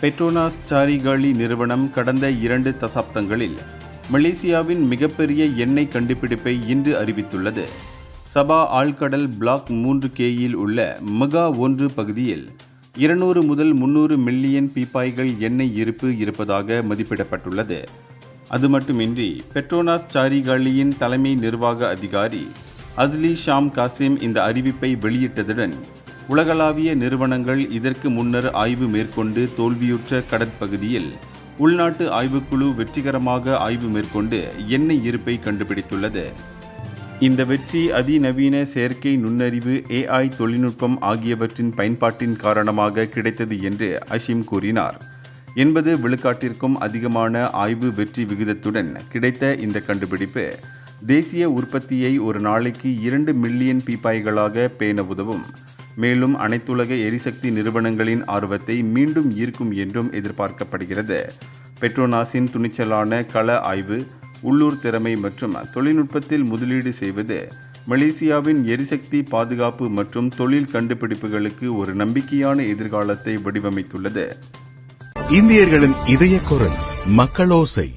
Petronas சாரிகாலி நிறுவனம் கடந்த 2 தசாப்தங்களில் மலேசியாவின் மிகப்பெரிய எண்ணெய் கண்டுபிடிப்பை இன்று அறிவித்துள்ளது. சபா ஆழ்கடல் பிளாக் 3Kயில் உள்ள மெகா 1 பகுதியில் 200 முதல் 300 மில்லியன் பீப்பாய்கள் எண்ணெய் இருப்பு இருப்பதாக மதிப்பிடப்பட்டுள்ளது. அது மட்டுமின்றி பெட்ரோனாஸ் சாரிகாலியின் தலைமை நிர்வாக அதிகாரி அஸ்லி ஷாம் காசிம் இந்த அறிவிப்பை வெளியிட்டதுடன், உலகளாவிய நிறுவனங்கள் இதற்கு முன்னர் ஆய்வு மேற்கொண்டு தோல்வியுற்ற கடற்பகுதியில் உள்நாட்டு ஆய்வுக்குழு வெற்றிகரமாக ஆய்வு மேற்கொண்டு எண்ணெய் இருப்பை கண்டுபிடித்துள்ளது. இந்த வெற்றி அதிநவீன செயற்கை நுண்ணறிவு AI தொழில்நுட்பம் ஆகியவற்றின் பயன்பாட்டின் காரணமாக கிடைத்தது என்று அஷிம் கூறினார். 80 விழுக்காட்டிற்கும் அதிகமான ஆய்வு வெற்றி விகிதத்துடன் கிடைத்த இந்த கண்டுபிடிப்பு தேசிய உற்பத்தியை ஒரு நாளைக்கு 2 மில்லியன் பீப்பாய்களாக பேண உதவும். மேலும் அனைத்துலக எரிசக்தி நிறுவனங்களின் ஆர்வத்தை மீண்டும் ஈர்க்கும் என்றும் எதிர்பார்க்கப்படுகிறது. பெட்ரோனாஸின் துணிச்சலான கள ஆய்வு, உள்ளூர் திறமை மற்றும் தொழில்நுட்பத்தில் முதலீடு செய்வது மலேசியாவின் எரிசக்தி பாதுகாப்பு மற்றும் தொழில் கண்டுபிடிப்புகளுக்கு ஒரு நம்பிக்கையான எதிர்காலத்தை வடிவமைத்துள்ளது. இந்தியர்களின் இதய குரல் மக்களோசை.